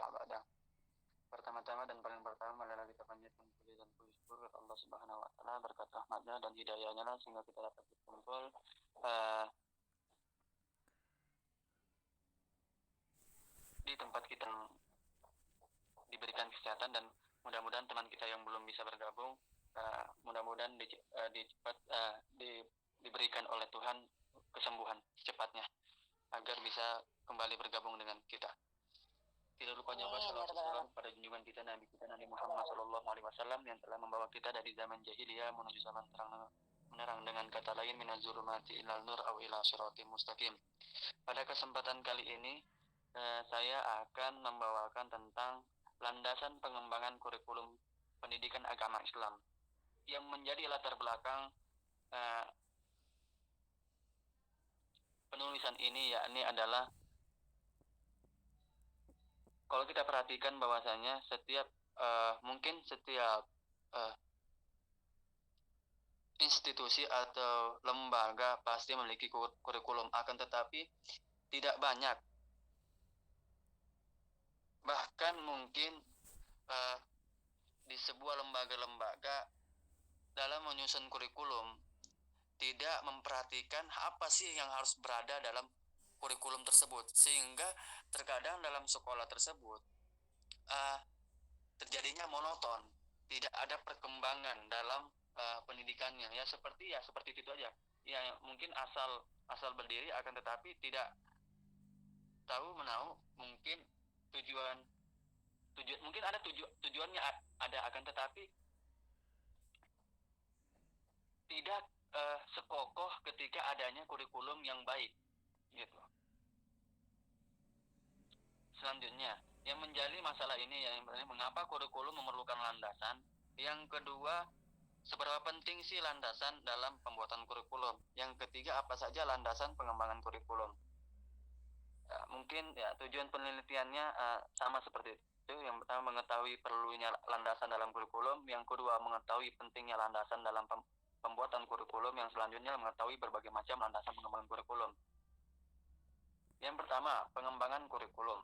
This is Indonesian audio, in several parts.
ibadah. Pertama-tama dan paling pertama adalah kita panjatkan puji dan puji syukur kepada Allah Subhanahu wa taala, berkat rahmatnya dan hidayahnya lah sehingga kita dapat berkumpul di tempat kita diberikan kesehatan, dan mudah-mudahan teman kita yang belum bisa bergabung mudah-mudahan diberikan oleh Tuhan kesembuhan secepatnya agar bisa kembali bergabung dengan kita. Tidak lupa juga salawat pada junjungan kita Nabi Muhammad SAW yang telah membawa kita dari zaman jahiliyah menuju zaman terang menerang, dengan kata lain minazulumati ilal nur aw ila siratim mustaqim. Pada kesempatan kali ini saya akan membawakan tentang landasan pengembangan kurikulum pendidikan agama Islam yang menjadi latar belakang penulisan ini, yakni adalah kalau kita perhatikan bahwasanya mungkin setiap institusi atau lembaga pasti memiliki kurikulum, akan tetapi tidak banyak. Bahkan mungkin di sebuah lembaga-lembaga dalam menyusun kurikulum tidak memperhatikan apa sih yang harus berada dalam kurikulum tersebut, sehingga terkadang dalam sekolah tersebut terjadinya monoton, tidak ada perkembangan dalam pendidikannya, seperti itu aja. Ya mungkin asal berdiri, akan tetapi tidak tahu menahu mungkin mungkin ada tujuannya ada, akan tetapi tidak sekokoh ketika adanya kurikulum yang baik gitu. Selanjutnya yang menjadi masalah ini yang mengapa kurikulum memerlukan landasan. Yang kedua, seberapa penting sih landasan dalam pembuatan kurikulum. Yang ketiga, apa saja landasan pengembangan kurikulum. Mungkin tujuan penelitiannya sama seperti itu. Yang pertama, mengetahui perlunya landasan dalam kurikulum. Yang kedua, mengetahui pentingnya landasan dalam pembuatan kurikulum. Yang selanjutnya, mengetahui berbagai macam landasan pengembangan kurikulum. Yang pertama, pengembangan kurikulum.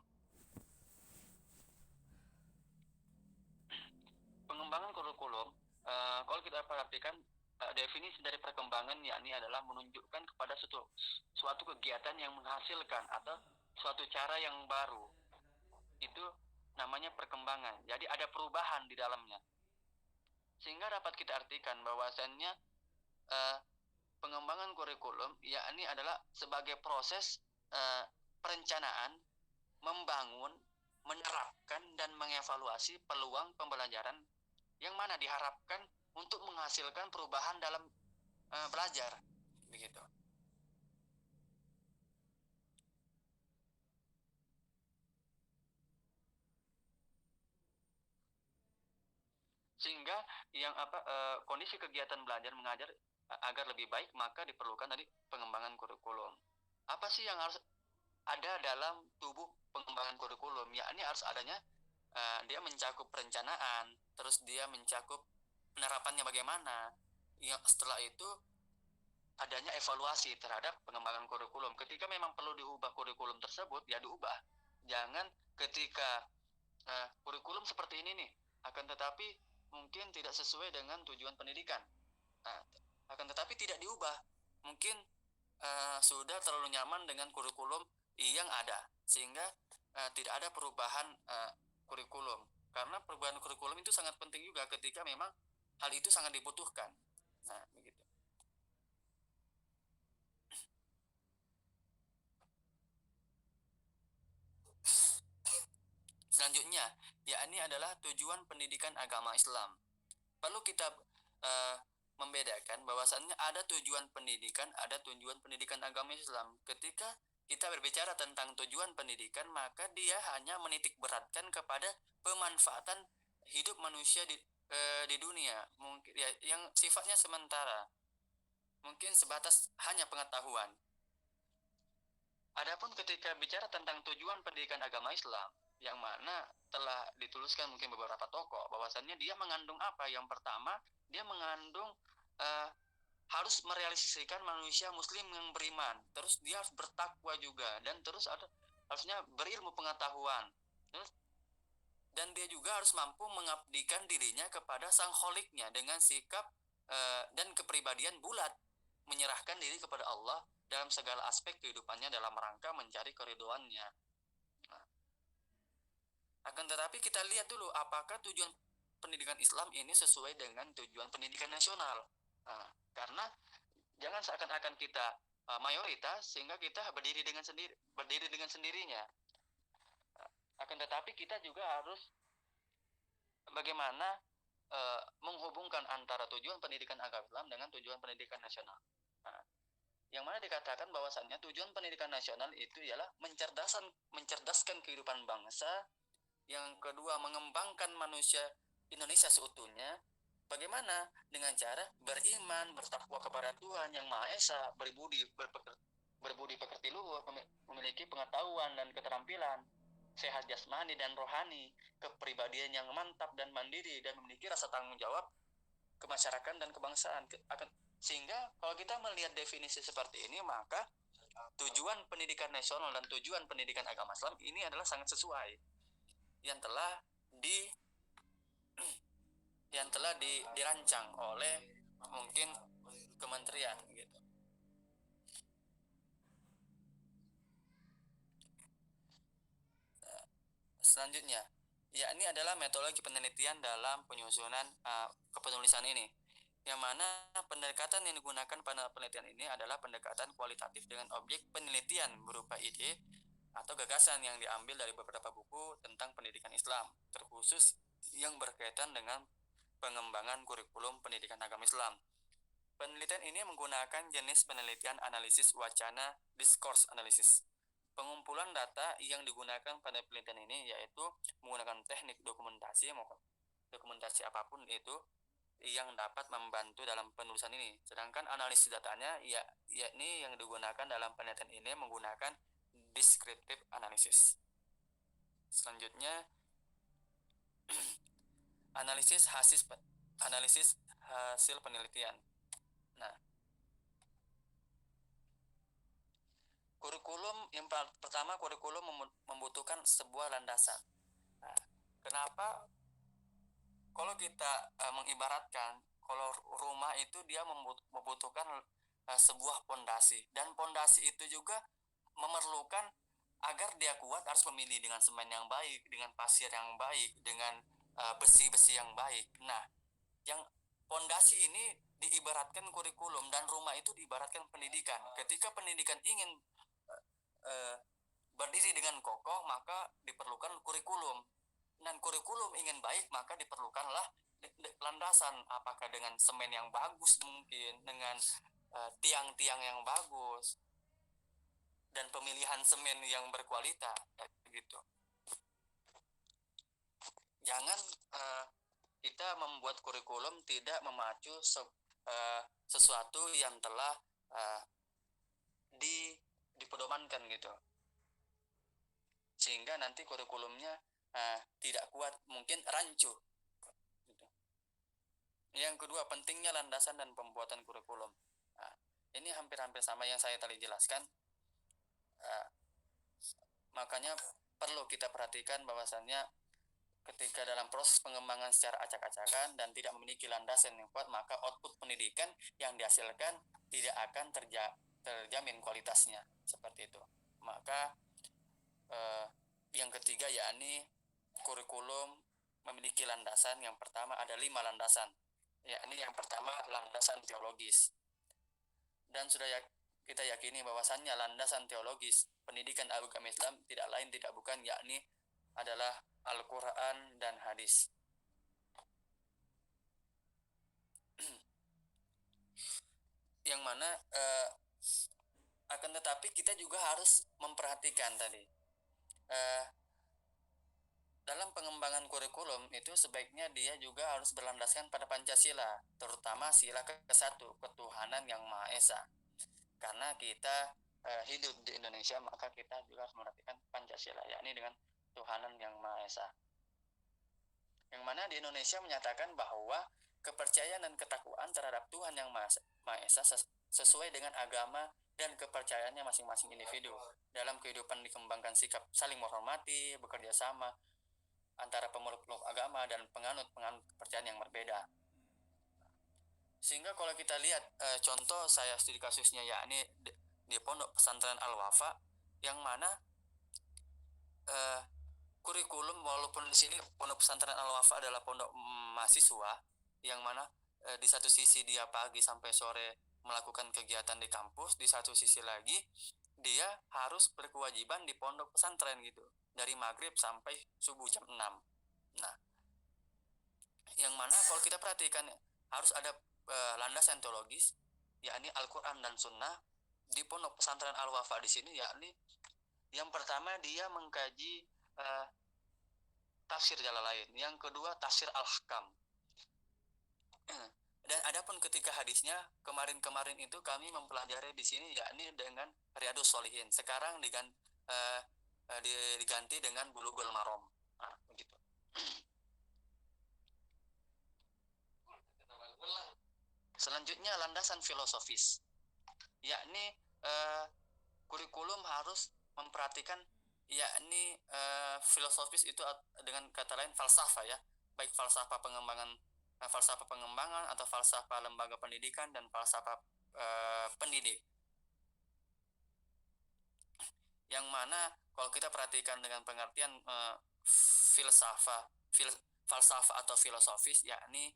Pengembangan kurikulum, kalau kita perhatikan definisi dari perkembangan, yakni adalah menunjukkan kepada suatu kegiatan yang menghasilkan atau suatu cara yang baru. Itu namanya perkembangan. Jadi ada perubahan di dalamnya. Sehingga dapat kita artikan bahwasannya pengembangan kurikulum yakni adalah sebagai proses perencanaan, membangun, menerapkan dan mengevaluasi peluang pembelajaran yang mana diharapkan untuk menghasilkan perubahan dalam belajar, begitu. Sehingga kondisi kegiatan belajar mengajar agar lebih baik, maka diperlukan tadi pengembangan kurikulum. Apa sih yang harus ada dalam tubuh pengembangan kurikulum? Yakni harus adanya dia mencakup perencanaan, terus dia mencakup penerapannya bagaimana. Setelah itu adanya evaluasi terhadap pengembangan kurikulum. Ketika memang perlu diubah kurikulum tersebut, ya diubah. Jangan ketika kurikulum seperti ini nih, akan tetapi mungkin tidak sesuai dengan tujuan pendidikan, akan tetapi tidak diubah. Mungkin sudah terlalu nyaman dengan kurikulum yang ada, sehingga tidak ada perubahan kurikulum. Karena perubahan kurikulum itu sangat penting juga ketika memang hal itu sangat dibutuhkan. Nah, begitu. Selanjutnya, yakni adalah tujuan pendidikan agama Islam. Perlu kita membedakan bahwasannya ada tujuan pendidikan, ada tujuan pendidikan agama Islam. Ketika kita berbicara tentang tujuan pendidikan, maka dia hanya menitik beratkan kepada pemanfaatan hidup manusia di dunia, mungkin yang sifatnya sementara, mungkin sebatas hanya pengetahuan. Adapun ketika bicara tentang tujuan pendidikan agama Islam, yang mana telah dituliskan mungkin beberapa tokoh, bahwasannya dia mengandung apa? Yang pertama, dia mengandung harus merealisasikan manusia muslim yang beriman, terus dia harus bertakwa juga, dan terus harusnya berilmu pengetahuan. Terus dan dia juga harus mampu mengabdikan dirinya kepada sang kholiknya dengan sikap dan kepribadian bulat, menyerahkan diri kepada Allah dalam segala aspek kehidupannya dalam rangka mencari keriduannya. Nah, akan tetapi kita lihat dulu apakah tujuan pendidikan Islam ini sesuai dengan tujuan pendidikan nasional. Nah, karena jangan seakan-akan kita mayoritas sehingga kita berdiri dengan sendirinya. Akan tetapi kita juga harus bagaimana menghubungkan antara tujuan pendidikan agama Islam dengan tujuan pendidikan nasional. Nah, yang mana dikatakan bahwasannya tujuan pendidikan nasional itu ialah mencerdaskan kehidupan bangsa. Yang kedua, mengembangkan manusia Indonesia seutuhnya. Bagaimana? Dengan cara beriman, bertakwa kepada Tuhan Yang Maha Esa, berbudi pekerti luhur, memiliki pengetahuan dan keterampilan, sehat jasmani dan rohani, kepribadian yang mantap dan mandiri, dan memiliki rasa tanggung jawab kemasyarakatan dan kebangsaan. Sehingga kalau kita melihat definisi seperti ini, maka tujuan pendidikan nasional dan tujuan pendidikan agama Islam ini adalah sangat sesuai yang telah dirancang oleh mungkin kementerian gitu. Selanjutnya, ini adalah metodologi penelitian dalam penyusunan kepenulisan ini, yang mana pendekatan yang digunakan pada penelitian ini adalah pendekatan kualitatif dengan objek penelitian berupa ide atau gagasan yang diambil dari beberapa buku tentang pendidikan Islam, terkhusus yang berkaitan dengan pengembangan kurikulum pendidikan agama Islam. Penelitian ini menggunakan jenis penelitian analisis wacana discourse analysis. Pengumpulan data yang digunakan pada penelitian ini yaitu menggunakan teknik dokumentasi apapun itu yang dapat membantu dalam penulisan ini. Sedangkan analisis datanya yakni yang digunakan dalam penelitian ini menggunakan descriptive analysis. Selanjutnya analisis hasil penelitian. Nah, kurikulum membutuhkan sebuah landasan. Nah, kenapa? Kalau kita mengibaratkan, kalau rumah itu dia membutuhkan sebuah pondasi, dan pondasi itu juga memerlukan agar dia kuat harus memilih dengan semen yang baik, dengan pasir yang baik, dengan besi-besi yang baik. Nah, yang pondasi ini diibaratkan kurikulum, dan rumah itu diibaratkan pendidikan. Ketika pendidikan ingin berdiri dengan kokoh, maka diperlukan kurikulum. Dan kurikulum ingin baik, maka diperlukanlah landasan, apakah dengan semen yang bagus, mungkin dengan tiang-tiang yang bagus, dan pemilihan semen yang berkualitas gitu. Jangan kita membuat kurikulum tidak memacu sesuatu yang telah dipedomankan gitu, sehingga nanti kurikulumnya tidak kuat, mungkin rancu gitu. Yang kedua, pentingnya landasan dan pembuatan kurikulum. Ini hampir-hampir sama yang saya tadi jelaskan. Makanya perlu kita perhatikan bahwasannya ketika dalam proses pengembangan secara acak-acakan dan tidak memiliki landasan yang kuat, maka output pendidikan yang dihasilkan tidak akan terjamin kualitasnya, seperti itu. Maka yang ketiga yakni kurikulum memiliki landasan. Yang pertama ada 5 landasan, yakni yang pertama landasan teologis, dan sudah kita yakini bahwasannya landasan teologis pendidikan agama Islam tidak lain tidak bukan yakni adalah Al-Quran dan hadis. Yang mana akan tetapi kita juga harus memperhatikan tadi dalam pengembangan kurikulum itu sebaiknya dia juga harus berlandaskan pada Pancasila, terutama sila ke-1, ketuhanan yang Maha Esa. Karena kita hidup di Indonesia, maka kita juga harus memperhatikan Pancasila, yakni dengan Tuhanan yang Maha Esa. Yang mana di Indonesia menyatakan bahwa kepercayaan dan ketakwaan terhadap Tuhan yang Maha Esa sesuai dengan agama dan kepercayaannya masing-masing individu. Dalam kehidupan dikembangkan sikap saling menghormati, bekerja sama, antara pemeluk agama dan penganut kepercayaan yang berbeda. Sehingga kalau kita lihat contoh saya studi kasusnya yakni di Pondok Pesantren Al-Wafa, yang mana kurikulum, walaupun di sini Pondok Pesantren Al-Wafa adalah pondok mahasiswa, yang mana di satu sisi dia pagi sampai sore melakukan kegiatan di kampus, di satu sisi lagi dia harus berkewajiban di pondok pesantren gitu, dari maghrib sampai subuh jam 6. Nah, yang mana kalau kita perhatikan harus ada landasan teologis, yakni Al-Quran dan Sunnah di Pondok Pesantren Al-Wafa di sini, yakni yang pertama dia mengkaji tafsir Jalalain, yang kedua tafsir Al-Hakam. Dan adapun ketika hadisnya kemarin itu kami mempelajari di sini yakni dengan Riyadhus Shalihin. Sekarang diganti dengan Bulughul Maram. Nah, begitu. Selanjutnya landasan filosofis, yakni kurikulum harus memperhatikan yakni filosofis itu dengan kata lain falsafah ya, baik falsafah pengembangan atau falsafah lembaga pendidikan dan falsafah pendidik. Yang mana kalau kita perhatikan dengan pengertian falsafah atau filosofis, yakni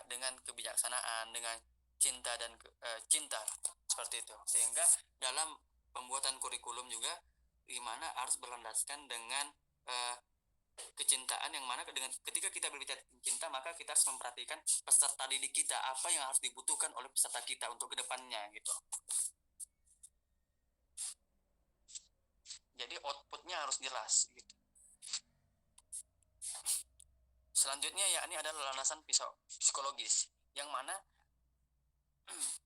dengan kebijaksanaan, dengan cinta dan cinta seperti itu. Sehingga dalam pembuatan kurikulum juga gimana harus berlandaskan dengan kecintaan, yang mana dengan ketika kita berbicara cinta maka kita harus memperhatikan peserta didik kita, apa yang harus dibutuhkan oleh peserta kita untuk kedepannya gitu. Jadi outputnya harus jelas gitu. Selanjutnya yakni adalah landasan psikologis, yang mana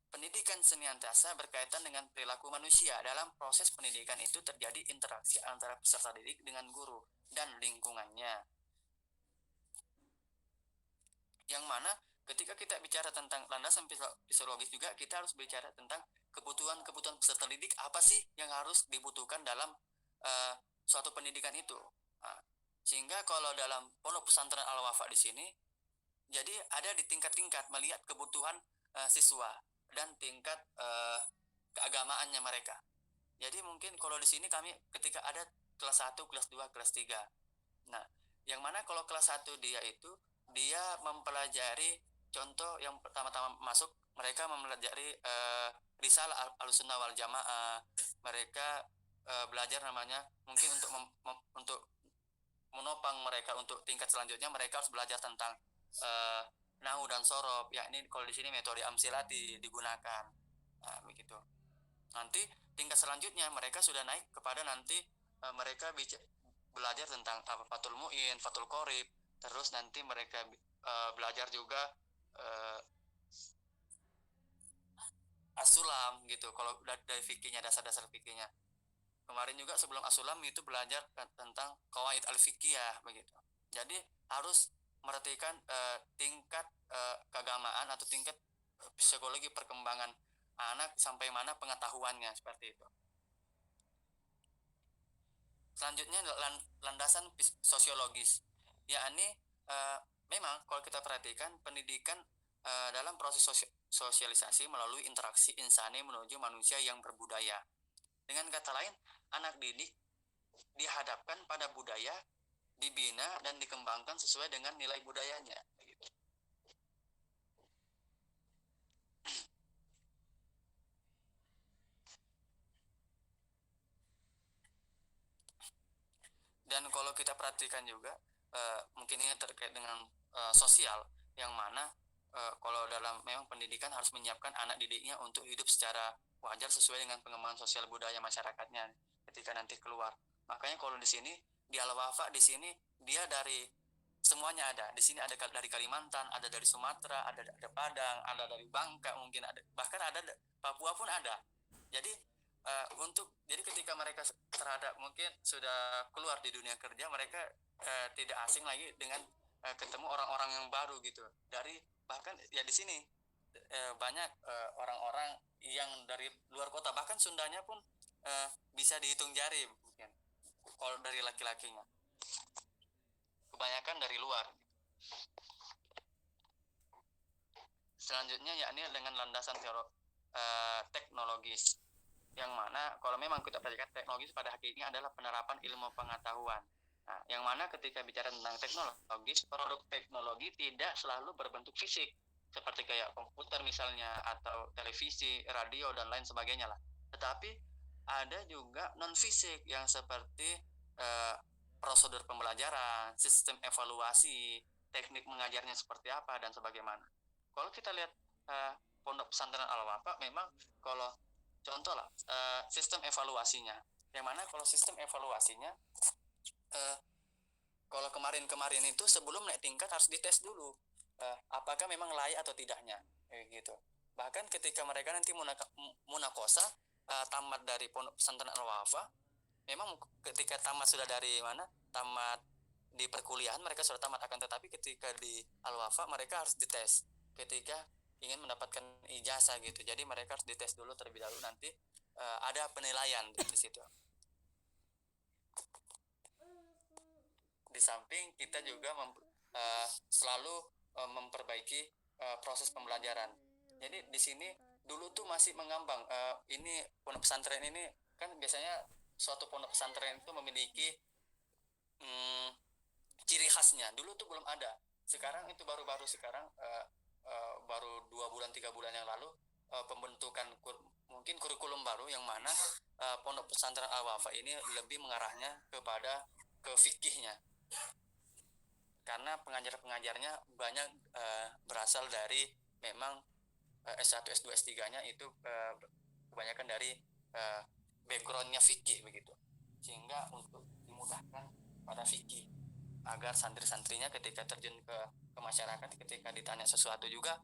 pendidikan senantiasa berkaitan dengan perilaku manusia. Dalam proses pendidikan itu terjadi interaksi antara peserta didik dengan guru dan lingkungannya. Yang mana ketika kita bicara tentang landasan psikologis juga kita harus bicara tentang kebutuhan peserta didik, apa sih yang harus dibutuhkan dalam suatu pendidikan itu. Nah, sehingga kalau dalam Pondok Pesantren Al-Wafa di sini, jadi ada di tingkat-tingkat melihat kebutuhan siswa dan tingkat keagamaannya mereka. Jadi mungkin kalau di sini kami ketika ada kelas 1, kelas 2, kelas 3. Nah, yang mana kalau kelas 1 dia mempelajari, contoh yang pertama-tama masuk mereka mempelajari Risalah Ahlussunnah wal Jamaah. Mereka belajar namanya mungkin untuk menopang mereka untuk tingkat selanjutnya, mereka harus belajar tentang nahu dan sorob, yakni kalau di sini metode amsilati digunakan. Nah, begitu. Nanti tingkat selanjutnya mereka sudah naik kepada nanti mereka belajar tentang Fathul Mu'in, Fathul Qorib, terus nanti mereka belajar juga As-Sulam gitu. Kalau dari fikihnya, dasar-dasar fikihnya. Kemarin juga sebelum As-Sulam itu belajar tentang Qawaid al-Fiqhiyah begitu. Jadi harus merhatikan tingkat keagamaan atau tingkat psikologi perkembangan anak sampai mana pengetahuannya, seperti itu. Selanjutnya landasan sosiologis, yakni memang kalau kita perhatikan pendidikan dalam proses sosialisasi melalui interaksi insani menuju manusia yang berbudaya. Dengan kata lain, anak didik dihadapkan pada budaya, dibina dan dikembangkan sesuai dengan nilai budayanya. Dan kalau kita perhatikan juga, mungkin ini terkait dengan sosial, yang mana kalau dalam memang pendidikan harus menyiapkan anak didiknya untuk hidup secara wajar sesuai dengan pengembangan sosial budaya masyarakatnya ketika nanti keluar. Makanya kalau di sini di Al-Wafa di sini dia dari semuanya ada. Di sini ada dari Kalimantan, ada dari Sumatera, ada Padang, ada dari Bangka, mungkin ada, bahkan ada Papua pun ada. Jadi jadi ketika mereka terhadap mungkin sudah keluar di dunia kerja, mereka tidak asing lagi dengan ketemu orang-orang yang baru gitu. Dari bahkan ya di sini banyak orang-orang yang dari luar kota, bahkan Sundanya pun bisa dihitung jari mungkin kalau dari laki-lakinya. luar. Selanjutnya yakni dengan landasan teknologis, yang mana kalau memang kita perhatikan teknologis pada hakikatnya adalah penerapan ilmu pengetahuan. Nah, yang mana ketika bicara tentang teknologis, produk teknologi tidak selalu berbentuk fisik seperti kayak komputer misalnya atau televisi, radio dan lain sebagainya lah. Tetapi ada juga non fisik yang seperti prosedur pembelajaran, sistem evaluasi, teknik mengajarnya seperti apa dan sebagaimana. Kalau kita lihat Pondok Pesantren Al-Wafa, memang kalau contoh lah sistem evaluasinya, yang mana kalau sistem evaluasinya kalau kemarin itu sebelum naik tingkat harus dites dulu apakah memang layak atau tidaknya, gitu. Bahkan ketika mereka nanti munakosa tamat dari Pondok Pesantren Al-Wafa, memang ketika tamat sudah dari mana, tamat di perkuliahan mereka sudah tamat, akan tetapi ketika di Al-Wafa mereka harus dites ketika ingin mendapatkan ijazah gitu. Jadi mereka harus dites dulu terlebih dahulu, nanti ada penilaian di situ. Di samping kita juga selalu memperbaiki proses pembelajaran. Jadi di sini dulu tuh masih mengambang, ini pondok pesantren ini kan biasanya suatu pondok pesantren itu memiliki ciri khasnya. Dulu tuh belum ada. Sekarang itu baru-baru sekarang baru 2 bulan 3 bulan yang lalu pembentukan mungkin kurikulum baru, yang mana pondok pesantren Al-Wafa ini lebih mengarahnya kepada ke fikihnya, karena pengajar-pengajarnya banyak berasal dari memang S1, S2, S3-nya itu kebanyakan dari background-nya fikih begitu, sehingga untuk dimudahkan pada fikih agar santri-santrinya ketika terjun ke masyarakat, ketika ditanya sesuatu juga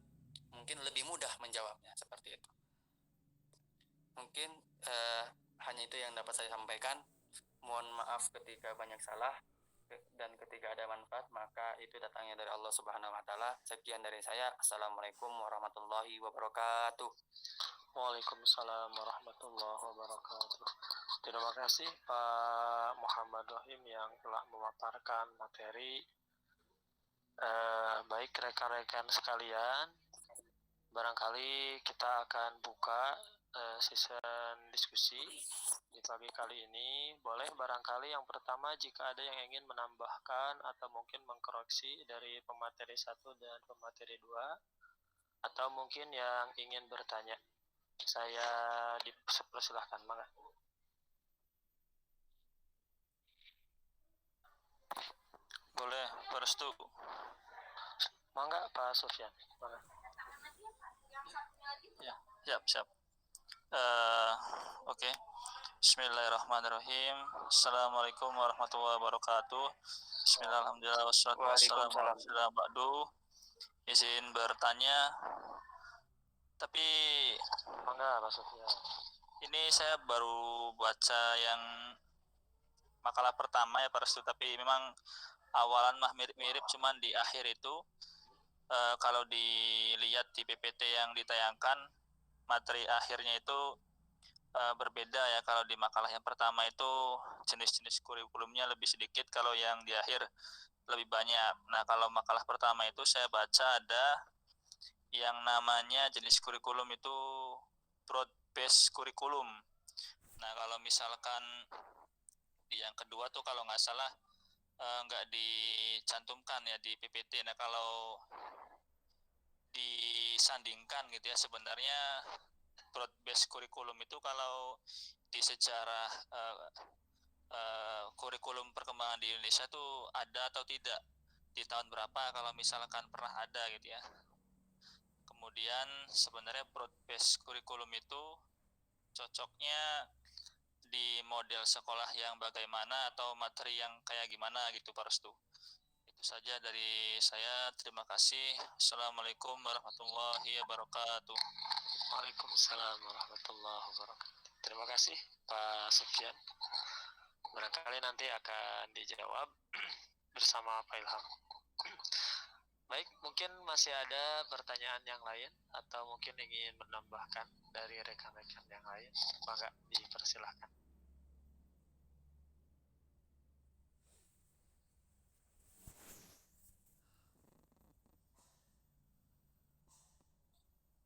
mungkin lebih mudah menjawabnya, seperti itu. Mungkin hanya itu yang dapat saya sampaikan. Mohon maaf ketika banyak salah, dan ketika ada manfaat maka itu datangnya dari Allah Subhanahu wa taala. Sekian dari saya. Assalamualaikum warahmatullahi wabarakatuh. Waalaikumsalam warahmatullahi wabarakatuh. Terima kasih Pak Muhammad Rahim yang telah memaparkan materi. Baik rekan-rekan sekalian, barangkali kita akan buka season diskusi di pagi kali ini. Boleh barangkali yang pertama jika ada yang ingin menambahkan atau mungkin mengkoreksi dari pemateri 1 dan pemateri 2, atau mungkin yang ingin bertanya. Saya dipersilahkan, Mangga. Boleh, Restu. Mangga, Pak Sofyan. Mangga. Ya, siap. Oke. Bismillahirrahmanirrahim. Assalamualaikum warahmatullahi wabarakatuh. Bismillahirrahmanirrahim. Wassalamualaikum warahmatullahi wabarakatuh. Izin bertanya, tapi Mangga, Pak Sofyan. Ini saya baru baca yang makalah pertama ya Pak Restu, tapi memang awalan mah mirip-mirip, cuman di akhir itu kalau dilihat di PPT yang ditayangkan, materi akhirnya itu berbeda ya. Kalau di makalah yang pertama itu jenis-jenis kurikulumnya lebih sedikit, kalau yang di akhir lebih banyak. Nah, kalau makalah pertama itu saya baca ada yang namanya jenis kurikulum itu broad-based kurikulum. Nah, kalau misalkan di yang kedua tuh kalau nggak salah nggak dicantumkan ya di PPT. Nah, kalau disandingkan gitu ya, sebenarnya broad-based kurikulum itu kalau di sejarah kurikulum perkembangan di Indonesia tuh ada atau tidak, di tahun berapa kalau misalkan pernah ada gitu ya. Kemudian sebenarnya broad-based kurikulum itu cocoknya di model sekolah yang bagaimana atau materi yang kayak gimana gitu Pak Restu. Itu saja dari saya, terima kasih. Assalamualaikum warahmatullahi wabarakatuh. Waalaikumsalam warahmatullahi wabarakatuh. Terima kasih Pak Sofyan. Barangkali nanti akan dijawab bersama Pak Ilham. Baik, mungkin masih ada pertanyaan yang lain atau mungkin ingin menambahkan dari rekan-rekan yang lain, maka dipersilahkan.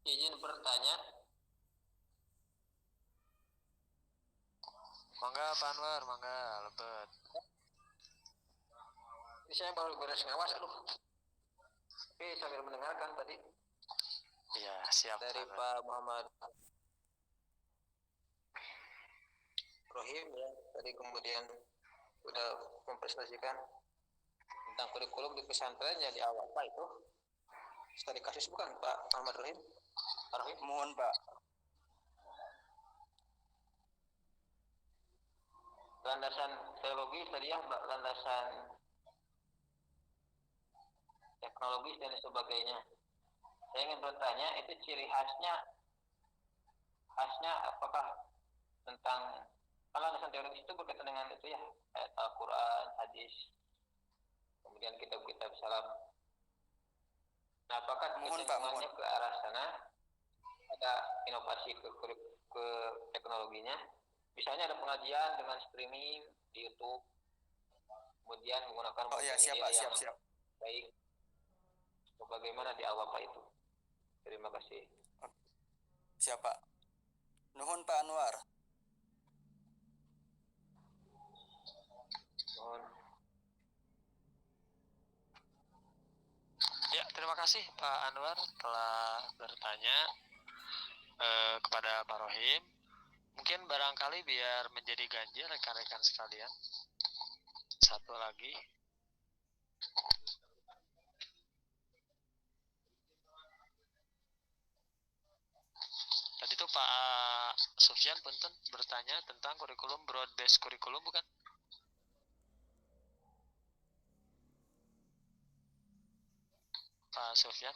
Izin bertanya. Mangga Pak Anwar, mangga lebet. Ini saya baru beres ngawas, Tapi sambil mendengarkan tadi Iya, siap. dari Anwar. Pak Muhammad Rohim ya, tadi kemudian sudah mempresentasikan tentang kurikulum di pesantren ya di awal Pak itu. Studi kasus bukan Pak Muhammad Rohim? Pak Rohim? Mohon Pak. Landasan teologi tadi ya, landasan teknologis dan sebagainya. Saya ingin bertanya, itu ciri khasnya apakah tentang kalau landasan teologis itu berkaitan dengan itu ya, ayat Al-Quran, hadis, kemudian kitab-kitab salaf. Nah, apakah kecenderungannya ke arah sana ada inovasi ke teknologinya? Misalnya ada pengajian dengan streaming di YouTube, kemudian menggunakan siap. baik. Bagaimana di awal Pak itu? Terima kasih. Siap Pak. Nuhun Pak Anwar. Mohon. Ya, terima kasih Pak Anwar telah bertanya kepada Pak Rohim. Mungkin barangkali biar menjadi ganjil rekan-rekan sekalian. Satu lagi. Tadi itu Pak Sufyan punten bertanya tentang kurikulum broad based kurikulum bukan? Pak Sufyan.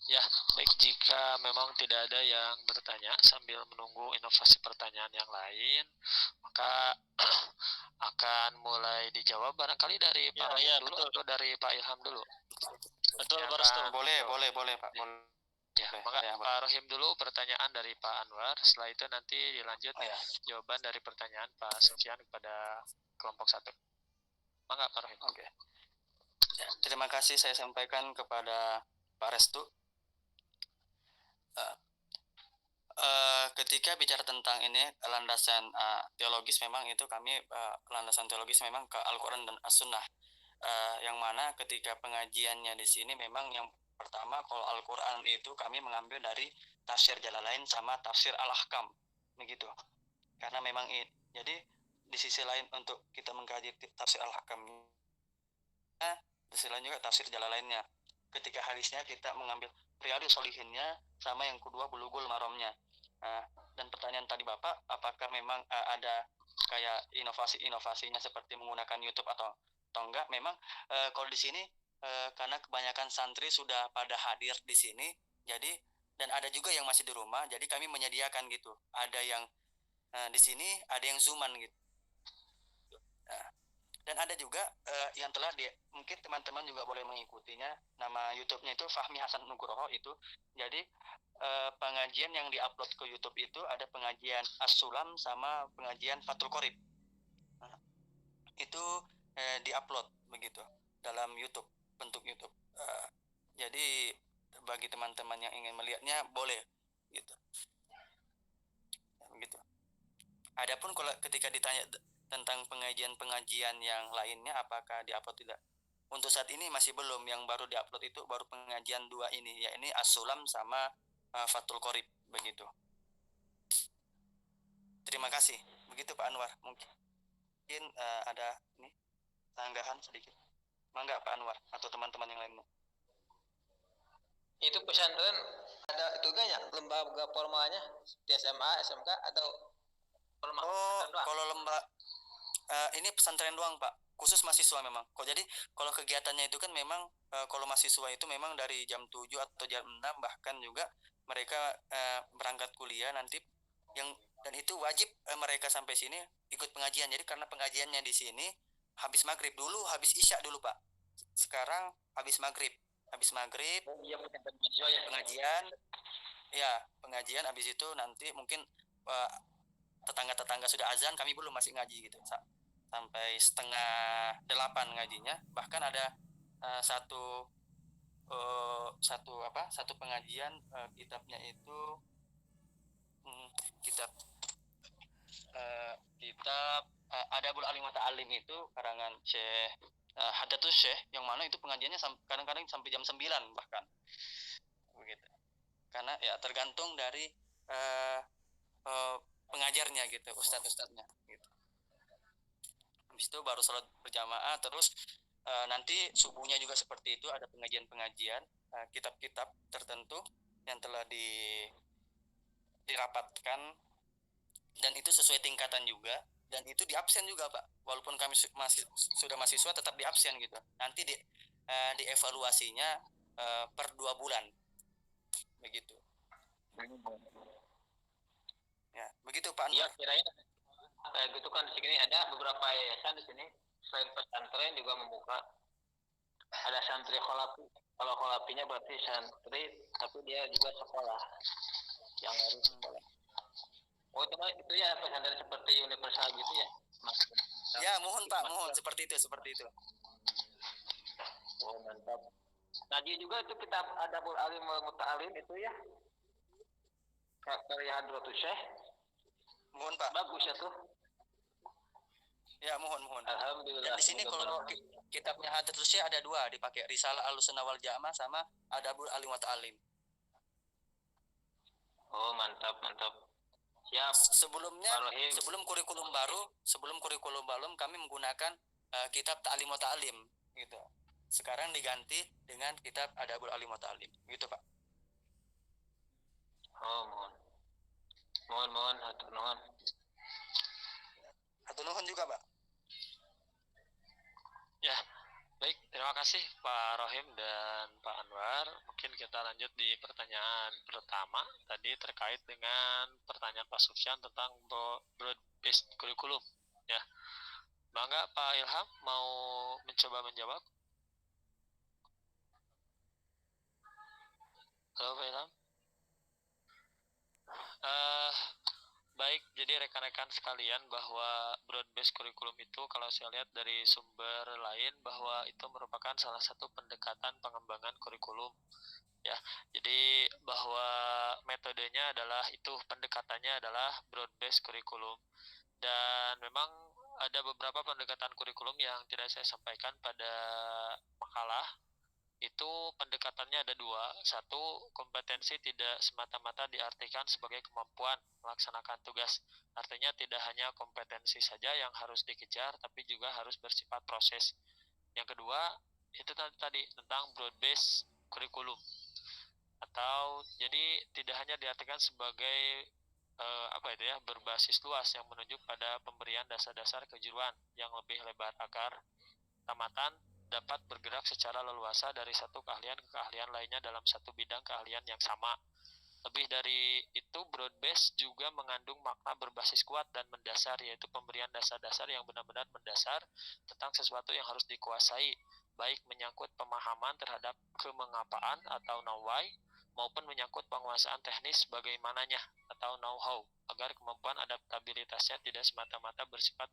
Ya, baik, jika memang tidak ada yang bertanya sambil menunggu inovasi pertanyaan yang lain, maka akan mulai dijawab barangkali dari Pak Rohim dulu atau dari Pak Ilham dulu. Betul, Ya, Pak Restu. Boleh Pak. Ya, maka Pak Rohim dulu pertanyaan dari Pak Anwar, setelah itu nanti dilanjut jawaban dari pertanyaan Pak Sufyan kepada kelompok 1. Maka Pak Rohim. Oke. Ya, terima kasih saya sampaikan kepada Pak Restu. Ketika bicara tentang ini landasan teologis, memang itu kami landasan teologis memang ke Al-Quran dan As-Sunnah, yang mana ketika pengajiannya di sini memang yang pertama kalau Al-Quran itu kami mengambil dari tafsir Jalalain sama tafsir Al-Ahkam begitu, karena memang jadi di sisi lain untuk kita mengkaji tafsir Al-Ahkam, di sisi lain juga tafsir Jalalainnya. Ketika hadisnya kita mengambil Riyadhus Shalihinnya sama yang kedua Bulughul Maramnya. Dan pertanyaan tadi Bapak, apakah memang ada kayak inovasinya seperti menggunakan YouTube atau enggak? Memang kalau di sini karena kebanyakan santri sudah pada hadir di sini, jadi dan ada juga yang masih di rumah, jadi kami menyediakan gitu. Ada yang di sini, ada yang Zooman gitu. Dan ada juga yang telah mungkin teman-teman juga boleh mengikutinya, nama YouTube-nya itu Fahmi Hasan Nugroho itu. Jadi pengajian yang diupload ke YouTube itu ada pengajian As-Sulam sama pengajian Fathul Qorib. Itu diupload begitu dalam YouTube, bentuk YouTube. Jadi bagi teman-teman yang ingin melihatnya boleh gitu. Begitu. Adapun kalau ketika ditanya tentang pengajian-pengajian yang lainnya apakah diupload tidak? Untuk saat ini masih belum, yang baru diupload itu baru pengajian 2 ini, yakni As-Sulam sama Fathul Qorib begitu. Terima kasih. Begitu Pak Anwar. Mungkin ada ini tanggahan sedikit. Mangga Pak Anwar atau teman-teman yang lainnya. Itu pesantren ada itu kan ya lembaga formalnya di SMA, SMK atau kalau ini pesantren doang Pak, khusus mahasiswa memang. Jadi kalau kegiatannya itu kan memang kalau mahasiswa itu memang dari jam 7 atau jam 6, bahkan juga mereka berangkat kuliah nanti dan itu wajib mereka sampai sini ikut pengajian. Jadi karena pengajiannya di sini habis maghrib dulu, habis isya dulu Pak. Sekarang habis maghrib pengajian habis itu nanti mungkin tetangga-tetangga sudah azan, kami belum masih ngaji gitu sampai setengah 8 ngajinya. Bahkan ada satu pengajian kitabnya itu kitab Adabul Alim wa Ta'alim itu karangan Syekh Hadatus Syekh, yang mana itu pengajiannya kadang-kadang sampai jam 9 bahkan begitu. Karena ya tergantung dari pengajarnya gitu, ustadz-ustadznya gitu. Habis itu baru sholat berjamaah, terus nanti subuhnya juga seperti itu, ada pengajian-pengajian kitab-kitab tertentu yang telah dirapatkan, dan itu sesuai tingkatan juga, dan itu di absen juga Pak, walaupun kami sudah mahasiswa tetap di absen gitu. Nanti dievaluasinya per 2 bulan begitu. Ya begitu Pak. Iya, kirain gitu kan. Di sini ada beberapa yayasan di sini, selain pesantren juga membuka, ada santri kholapi. Kalau kholapinya berarti santri tapi dia juga sekolah yang harus sekolah. Oh itu ya pesantren seperti universal gitu ya? Ya mohon Pak, mohon seperti itu. Oh mantap. Nah dia juga itu kitab Adabul Alim wa Muta'alim itu ya, karya Hadratus Syekh. Mohon Pak. Bagus ya tuh. Ya mohon. Alhamdulillah. Dan di sini kalau kitabnya Hadratus Syekh ada 2 dipakai, Risalah Ahlussunnah wal Jamaah sama Adabul Alim wa Ta'alim. Oh mantap. Siap. Sebelum kurikulum baru kami menggunakan kitab Ta'lim wa Ta'lim gitu. Sekarang diganti dengan kitab Adabul Alim wa Ta'lim gitu Pak. Oh mohon hatur nuhun. Hatur nuhun juga Pak. Ya, baik, terima kasih Pak Rohim dan Pak Anwar. Mungkin kita lanjut di pertanyaan pertama tadi terkait dengan pertanyaan Pak Sufyan tentang broad-based curriculum. Ya, bangga Pak Ilham mau mencoba menjawab. Halo Pak Ilham. Baik, jadi rekan-rekan sekalian bahwa broad-based curriculum itu kalau saya lihat dari sumber lain bahwa itu merupakan salah satu pendekatan pengembangan kurikulum. Ya, jadi bahwa metodenya adalah itu, pendekatannya adalah broad-based curriculum. Dan memang ada beberapa pendekatan kurikulum yang tidak saya sampaikan pada makalah. Itu pendekatannya ada 2. 1, kompetensi tidak semata-mata diartikan sebagai kemampuan melaksanakan tugas. Artinya tidak hanya kompetensi saja yang harus dikejar, tapi juga harus bersifat proses. Yang kedua, itu tadi tentang broad-based curriculum. Atau jadi tidak hanya diartikan sebagai berbasis luas yang menunjuk pada pemberian dasar-dasar kejuruan yang lebih lebar agar tamatan dapat bergerak secara leluasa dari satu keahlian ke keahlian lainnya dalam satu bidang keahlian yang sama. Lebih dari itu, broad-based juga mengandung makna berbasis kuat dan mendasar, yaitu pemberian dasar-dasar yang benar-benar mendasar tentang sesuatu yang harus dikuasai, baik menyangkut pemahaman terhadap kemengapaan atau know-why, maupun menyangkut penguasaan teknis bagaimananya atau know-how, agar kemampuan adaptabilitasnya tidak semata-mata bersifat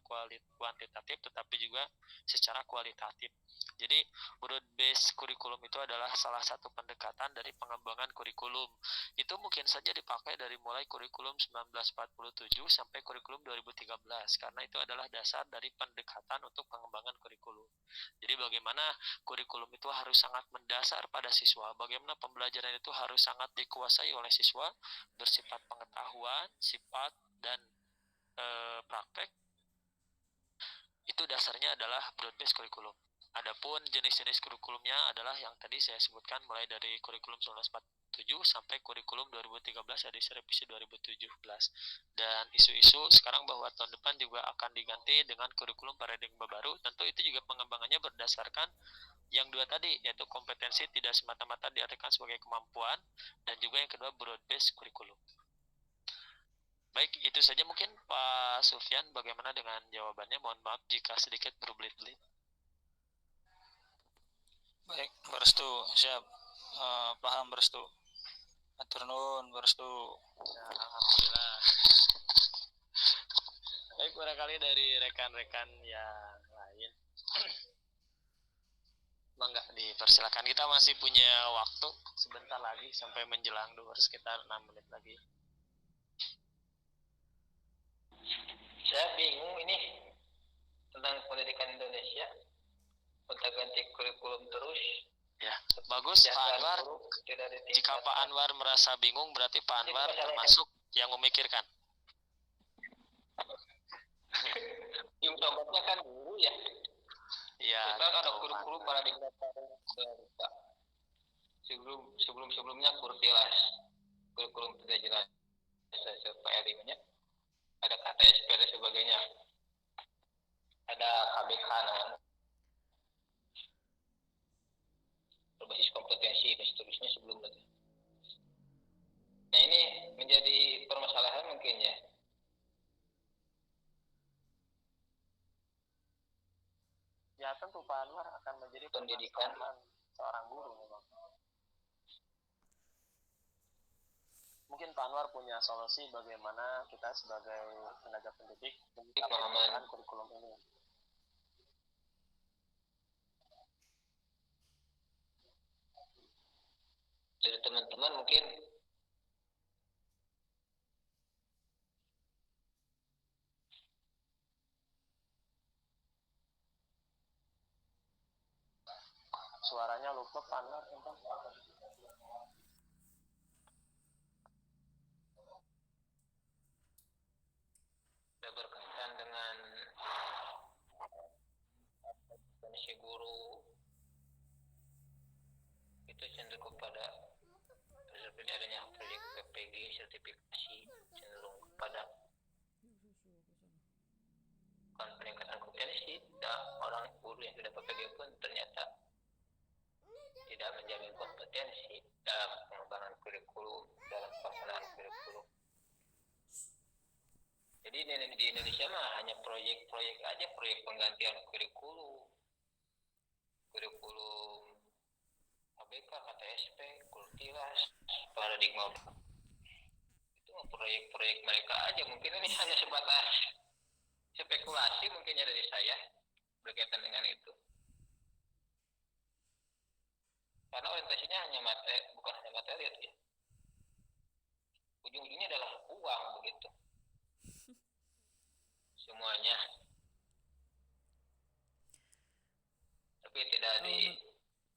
kuantitatif tetapi juga secara kualitatif. Jadi broad-based kurikulum itu adalah salah satu pendekatan dari pengembangan kurikulum. Itu mungkin saja dipakai dari mulai kurikulum 1947 sampai kurikulum 2013 karena itu adalah dasar dari pendekatan untuk pengembangan kurikulum. Jadi bagaimana kurikulum itu harus sangat mendasar pada siswa, bagaimana pembelajaran itu harus sangat dikuasai oleh siswa, bersifat pengetahuan, sifat, dan praktek. Itu dasarnya adalah broad-based kurikulum. Adapun jenis-jenis kurikulumnya adalah yang tadi saya sebutkan, mulai dari kurikulum 1947 sampai kurikulum 2013 edisi revisi 2017. Dan isu-isu sekarang bahwa tahun depan juga akan diganti dengan kurikulum paradigma baru, tentu itu juga pengembangannya berdasarkan yang 2 tadi, yaitu kompetensi tidak semata-mata diartikan sebagai kemampuan, dan juga yang kedua broad-based kurikulum. Baik, itu saja mungkin Pak Sufyan. Bagaimana dengan jawabannya? Mohon maaf jika sedikit berbelit-belit. Baik, berestu, siap. Paham berestu. Atur nuhun berestu. Ya, alhamdulillah. Baik, barangkali dari rekan-rekan yang lain. Mangga dipersilakan, kita masih punya waktu sebentar lagi sampai menjelang duhur, sekitar 6 menit lagi. Saya bingung ini tentang pendidikan Indonesia, gonta-ganti kurikulum terus. Ya, bagus Pak Anwar. Jika Pak Anwar merasa bingung, berarti Pak Anwar termasuk yang memikirkan. Yang tobatnya kan dulu ya. Iya. Sekarang ada kurikulum paradigma baru. Sebelumnya kurtilas, kurikulum tidak jelas. Paradigmanya ada KTSP dan sebagainya. Ada KBK namanya. Berbasis kompetensi dan seterusnya sebelum lagi. Nah ini menjadi permasalahan mungkin ya. Ya tentu Pak Anwar akan menjadi Pendidikan seorang guru memang. Mungkin Pak Anwar punya solusi bagaimana kita sebagai tenaga pendidik menggunakan kurikulum ini. Dari teman-teman mungkin Suaranya lupa Pak Anwar. berkaitan dengan kondisi guru itu cenderung kepada seperti adanya proyek PPG sertifikasi, cenderung kepada bukan peningkatan kompetensi. Dan orang guru yang sudah PPG pun ternyata tidak menjamin kompetensi dalam pengembangan kurikulum, dalam pelaksanaan kurikulum. Jadi di Indonesia mah hanya proyek-proyek aja, proyek penggantian kurikulum KBK, KTSP, Kurtilas, paradigma. Itu proyek-proyek mereka aja. Mungkin ini hanya sebatas spekulasi mungkinnya dari saya berkaitan dengan itu. Karena orientasinya hanya bukan hanya materi ya. Ujung-ujungnya adalah uang begitu. Semuanya. Tapi tidak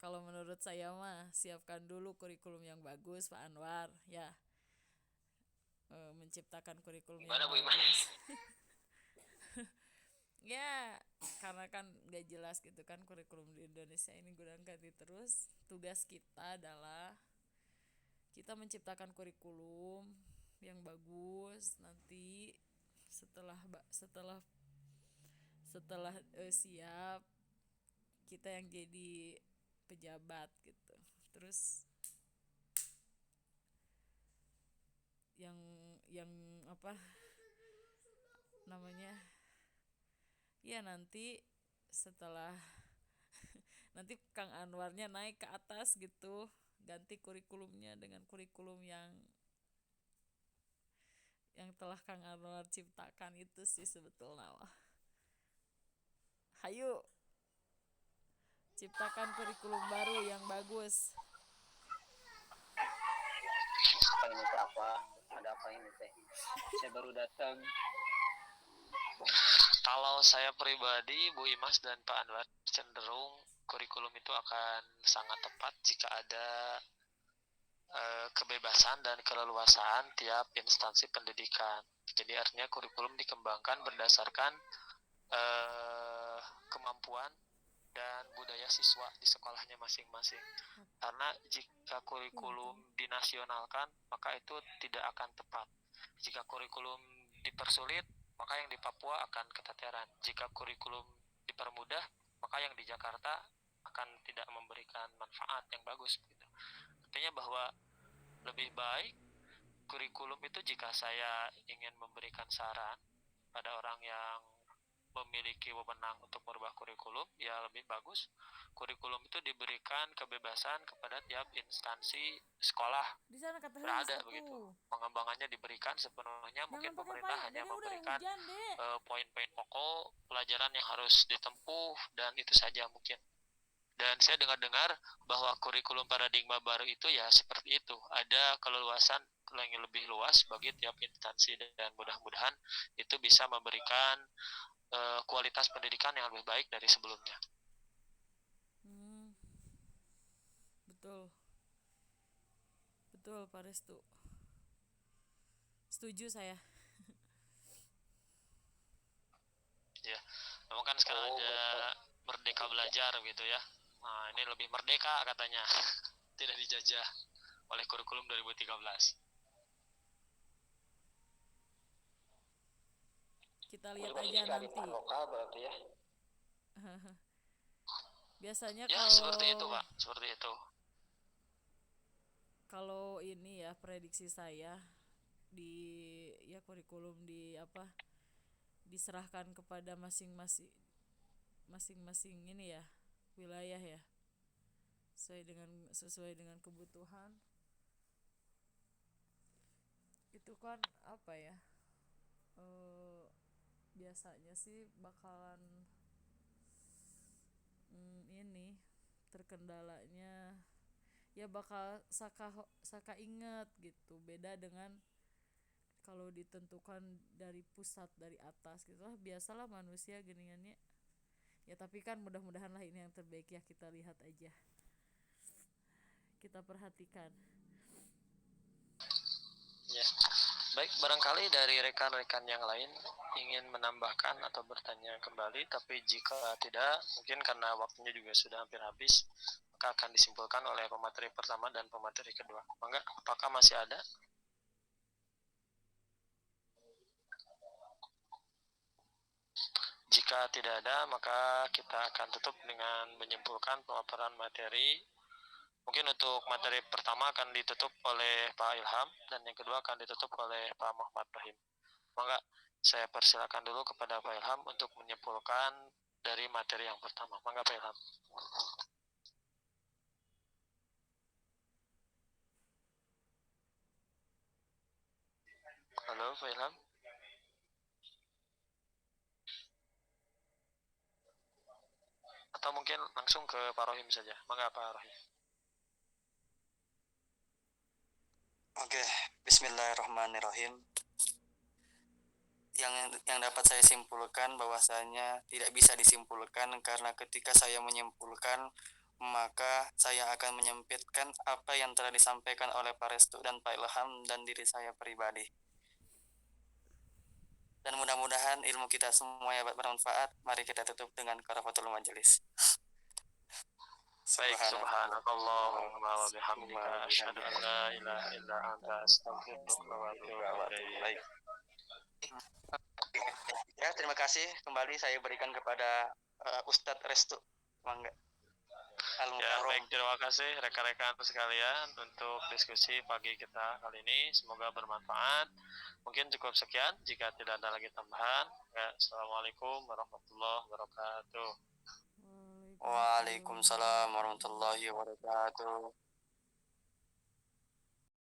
kalau menurut saya mah siapkan dulu kurikulum yang bagus Pak Anwar ya. Menciptakan kurikulum yang bagus. Ya, karena kan gak jelas gitu kan kurikulum di Indonesia ini gonta-ganti terus. Tugas kita adalah kita menciptakan kurikulum yang bagus nanti setelah siap kita yang jadi pejabat gitu. Terus yang apa namanya ya nanti setelah nanti Kang Anwarnya naik ke atas gitu, ganti kurikulumnya dengan kurikulum yang telah Kang Anwar ciptakan itu sih sebetulnya. Hayu ciptakan kurikulum baru yang bagus. Apa ini teh apa? Ada apa ini teh? Saya baru datang. Kalau saya pribadi, Bu Imas dan Pak Anwar cenderung kurikulum itu akan sangat tepat jika ada kebebasan dan keleluasaan tiap instansi pendidikan. Jadi artinya kurikulum dikembangkan berdasarkan kemampuan dan budaya siswa di sekolahnya masing-masing. Karena jika kurikulum dinasionalkan, maka itu tidak akan tepat. Jika kurikulum dipersulit, maka yang di Papua akan keteteran. Jika kurikulum dipermudah, maka yang di Jakarta akan tidak memberikan manfaat yang bagus. Gitu. Artinya bahwa lebih baik kurikulum itu, jika saya ingin memberikan saran pada orang yang memiliki wewenang untuk merubah kurikulum, ya lebih bagus kurikulum itu diberikan kebebasan kepada tiap instansi sekolah Di sana kata berada Helis begitu. tuh. Pengembangannya diberikan sepenuhnya, mungkin Jangan pakai pemerintah payung, hanya Dede, udah memberikan hujan, Dek. poin-poin pokok pelajaran yang harus ditempuh dan itu saja mungkin. Dan saya dengar-dengar bahwa kurikulum paradigma baru itu ya seperti itu, ada keleluasan yang lebih luas bagi tiap instansi dan mudah-mudahan itu bisa memberikan kualitas pendidikan yang lebih baik dari sebelumnya. Betul. Betul, Pak Restu. Setuju saya. Ya, memang kan sekarang ada merdeka belajar gitu ya. Nah, ini lebih merdeka katanya. Tidak dijajah oleh kurikulum 2013. Kita lihat aja nanti. Lokal berarti ya. Biasanya Ya, kalau seperti itu, Pak. Seperti itu. Kalau ini ya prediksi saya di ya kurikulum di apa diserahkan kepada masing-masing ini ya wilayah ya sesuai dengan kebutuhan itu kan apa ya biasanya sih bakalan ini terkendalanya ya bakal saka inget gitu, beda dengan kalau ditentukan dari pusat dari atas gitu lah, biasalah manusia geningannya ya, tapi kan mudah-mudahan lah ini yang terbaik ya, kita lihat aja, kita perhatikan Ya. Baik, barangkali dari rekan-rekan yang lain ingin menambahkan atau bertanya kembali, tapi jika tidak, mungkin karena waktunya juga sudah hampir habis, maka akan disimpulkan oleh pemateri pertama dan pemateri kedua. Mangga, apakah masih ada? Jika tidak ada, maka kita akan tutup dengan menyimpulkan pemaparan materi. Mungkin untuk materi pertama akan ditutup oleh Pak Ilham, dan yang kedua akan ditutup oleh Pak Muhammad Rahim. Maka saya persilakan dulu kepada Pak Ilham untuk menyimpulkan dari materi yang pertama. Maka Pak Ilham. Halo Pak Ilham. Atau mungkin langsung ke Pak Rohim saja. Maka Pak Rohim. Oke, bismillahirrahmanirrahim. Yang dapat saya simpulkan bahwasanya tidak bisa disimpulkan karena ketika saya menyimpulkan maka saya akan menyempitkan apa yang telah disampaikan oleh Pak Restu dan Pak Ilham dan diri saya pribadi. Dan mudah-mudahan ilmu kita semua bermanfaat. Mari kita tutup dengan karafatul majelis. Baik, subhanakallahumma wa bihamdika asyhadu an la ilaha illa anta astaghfiruka wa atubu ilaik. Ya, terima kasih kembali saya berikan kepada Ustadz Restu. Mangga. Ya, baik, terima kasih rekan-rekan sekalian untuk diskusi pagi kita kali ini. Semoga bermanfaat. Mungkin cukup sekian, jika tidak ada lagi tambahan. Ya, assalamualaikum warahmatullahi wabarakatuh. Waalaikumsalam warahmatullahi wabarakatuh.